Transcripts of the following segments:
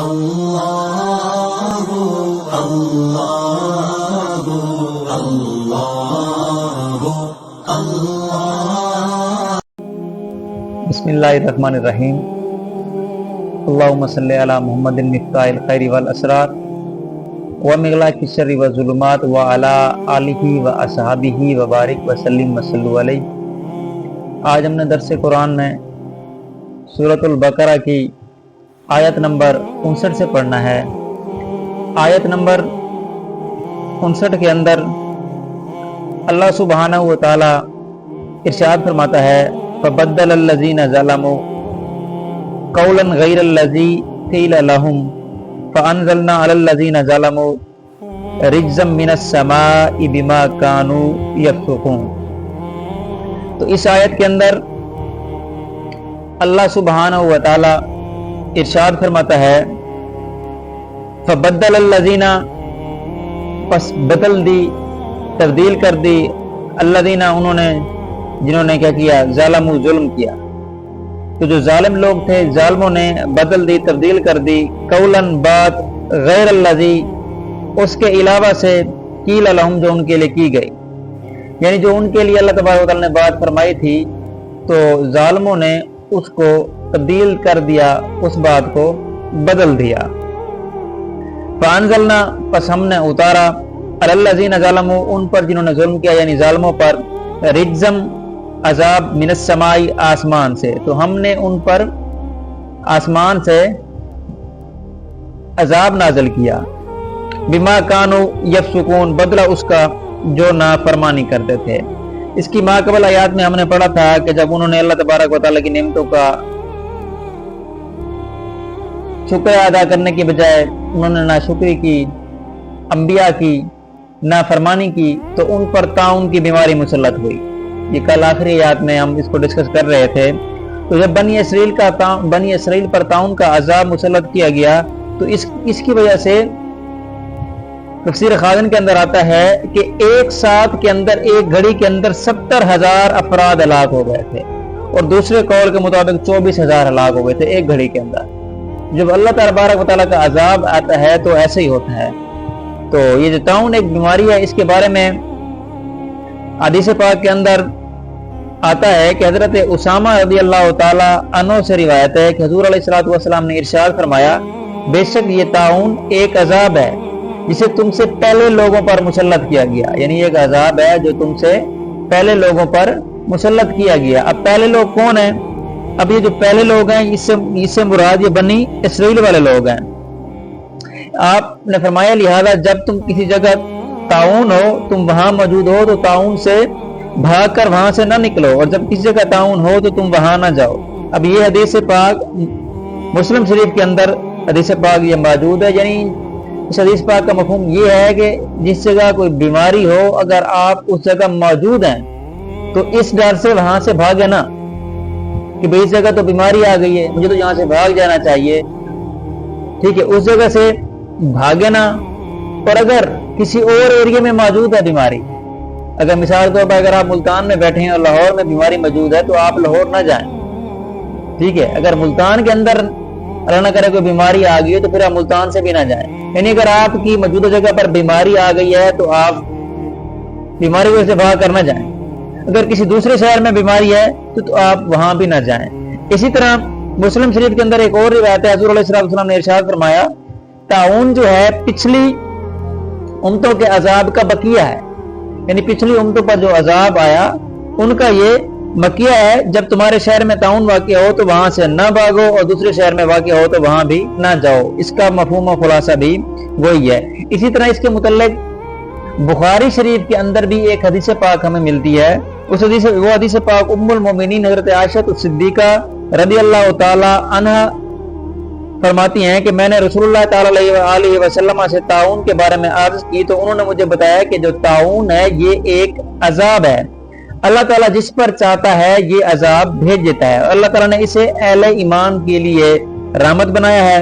اللہ اللہ اللہ اللہ۔ بسم اللہ الرحمن الرحیم۔ اللہم صلی علی محمد مفتاح الخیر والاسرار ومغلاق الشر والظلمات وعلی آلہ واصحابہ وبارک وسلم وصلوا علیہ۔ آج ہم نے درس قرآن میں سورۃ البقرہ کی آیت نمبر 59 سے پڑھنا ہے۔ آیت نمبر 59 کے اندر اللہ سبحانہ و تعالی ارشاد فرماتا ہے فبدل الذین ظلموا قولا غیر الذی قیل لهم فانزلنا علی الذین ظلموا رجزا من السماء بما كانوا یفسقون۔ تو اس آیت کے اندر اللہ سبحانہ و تعالی ارشاد فرماتا ہے فبدل الذین، پس بدل دی، تبدیل کر دی، الذین انہوں نے، جنہوں نے کیا کیا، ظالموا ظلم کیا۔ تو جو ظالم لوگ تھے، ظالموں نے بدل دی، تبدیل کر دی، قولاً بات، غیر الذی، اس کے علاوہ سے، قیل لہم، جو ان کے لیے کی گئی، یعنی جو ان کے لیے اللہ تبارک و تعالی نے بات فرمائی تھی تو ظالموں نے اس کو تبدیل کر دیا، اس بات کو بدل دیا۔ فانزلنا، پس ہم نے اتارا، علی الذین ظلموا، ان پر جنہوں نے ظلم کیا، یعنی ظالموں پر، رجزم، عذاب، من السماء، آسمان سے، تو ہم نے ان پر آسمان سے عذاب نازل کیا، بما کانوا یفسقون، بدلہ اس کا جو نافرمانی کرتے تھے۔ اس کی ماقبل آیات میں ہم نے پڑھا تھا کہ جب انہوں نے اللہ تبارک و تعالیٰ کی نعمتوں کا شکر ادا کرنے کے بجائے انہوں نے ناشکری کی، انبیاء کی نافرمانی کی، تو ان پر طاعون کی بیماری مسلط ہوئی۔ یہ کل آخری آیات میں ہم اس کو ڈسکس کر رہے تھے۔ تو جب بنی اسرائیل پر طاعون کا عذاب مسلط کیا گیا تو اس کی وجہ سے تفسیر خازن کے اندر آتا ہے کہ ایک ساتھ کے اندر، ایک گھڑی کے اندر 70,000 افراد ہلاک ہو گئے تھے، اور دوسرے قول کے مطابق 24,000 ہلاک ہو گئے تھے ایک گھڑی کے اندر۔ جب اللہ تبارک و تعالیٰ کا عذاب آتا ہے تو ایسے ہی ہوتا ہے۔ تو یہ جو طاعون ایک بیماری ہے، اس کے بارے میں حدیث پاک کے اندر آتا ہے کہ حضرت اسامہ رضی اللہ تعالی عنہ سے روایت ہے کہ حضور علیہ الصلوۃ والسلام نے ارشاد فرمایا بے شک یہ طاعون ایک عذاب ہے جسے تم سے پہلے لوگوں پر مسلط کیا گیا، یعنی ایک عذاب ہے جو تم سے پہلے لوگوں پر مسلط کیا گیا۔ اب پہلے لوگ کون ہیں؟ اب یہ جو پہلے لوگ ہیں اس سے مراد یہ بنی اسرائیل والے لوگ ہیں۔ آپ نے فرمایا لہذا جب تم کسی جگہ طاعون ہو، تم وہاں موجود ہو تو طاعون سے بھاگ کر وہاں سے نہ نکلو، اور جب کسی جگہ طاعون ہو تو تم وہاں نہ جاؤ۔ اب یہ حدیث پاک مسلم شریف کے اندر حدیث پاک یہ موجود ہے، یعنی اس حدیث پاک کا مفہوم یہ ہے کہ جس جگہ کوئی بیماری ہو، اگر آپ اس جگہ موجود ہیں تو اس ڈر سے وہاں سے بھاگے نا کہ بھئی اس جگہ تو بیماری آ گئی ہے، مجھے تو یہاں سے بھاگ جانا چاہیے، ٹھیک ہے، اس جگہ سے بھاگے نا۔ اور اگر کسی اور ایریے میں موجود ہے بیماری، اگر مثال طور پر اگر آپ ملتان میں بیٹھے ہیں اور لاہور میں بیماری موجود ہے تو آپ لاہور نہ جائیں، ٹھیک ہے۔ اگر ملتان کے اندر اللہ نہ کرے کوئی بیماری آ گئی ہے تو پھر آپ ملتان سے بھی نہ جائیں، یعنی اگر آپ کی موجودہ جگہ پر بیماری آ گئی ہے تو آپ بیماری وجہ سے بھاگ کر نہ جائیں۔ اگر کسی دوسرے شہر میں بیماری ہے تو آپ وہاں بھی نہ جائیں۔ اسی طرح مسلم شریف کے اندر ایک اور روایت ہے، حضور علیہ السلام نے ارشاد فرمایا طاعون جو ہے پچھلی امتوں کے عذاب کا بقیہ ہے، یعنی پچھلی امتوں پر جو عذاب آیا ان کا یہ مکیہ ہے۔ جب تمہارے شہر میں طاعون واقع ہو تو وہاں سے نہ بھاگو، اور دوسرے شہر میں واقع ہو تو وہاں بھی نہ جاؤ۔ اس کا مفہوم و خلاصہ بھی وہی ہے۔ اسی طرح اس کے متعلق بخاری شریف کے اندر بھی ایک حدیث پاک ہمیں ملتی ہے، وہ حدیث پاک ام المومنین حضرت عائشہ الصدیقہ رضی اللہ تعالی عنہ فرماتی ہیں کہ میں نے رسول اللہ تعالی علیہ وسلم سے طاعون کے بارے میں عرض کی تو انہوں نے مجھے بتایا کہ جو طاعون ہے یہ ایک عذاب ہے، اللہ تعالیٰ جس پر چاہتا ہے یہ عذاب بھیج دیتا ہے، اللہ تعالیٰ نے اسے اہل ایمان کے لیے رحمت بنایا ہے۔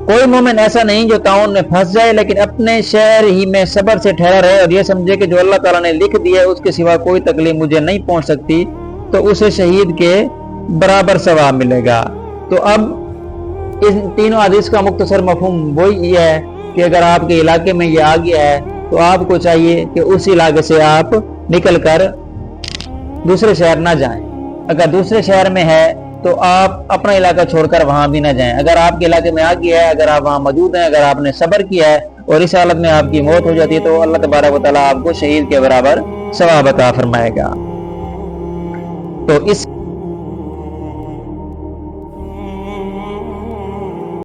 کوئی مومن ایسا نہیں جو طاعون میں پھنس جائے لیکن اپنے شہر ہی میں صبر سے ٹھہرا رہے اور یہ سمجھے کہ جو اللہ تعالیٰ نے لکھ دیا ہے اس کے سوا کوئی تکلیف مجھے نہیں پہنچ سکتی، تو اسے شہید کے برابر ثواب ملے گا۔ تو اب ان تینوں حدیث کا مختصر مفہوم وہی ہے کہ اگر آپ کے علاقے میں یہ آ گیا ہے تو آپ کو چاہیے کہ اس علاقے سے آپ نکل کر دوسرے شہر نہ جائیں. اگر دوسرے شہر میں ہے تو آپ اپنا علاقہ چھوڑ کر وہاں بھی نہ جائیں. اگر آپ کے علاقے میں آ گیا ہے, اگر آپ وہاں موجود ہیں, اگر آپ نے صبر کیا ہے اور اس حالت میں آپ کی موت ہو جاتی ہے تو اللہ تبارک و تعالیٰ آپ کو شہید کے برابر ثواب عطا فرمائے گا. تو اس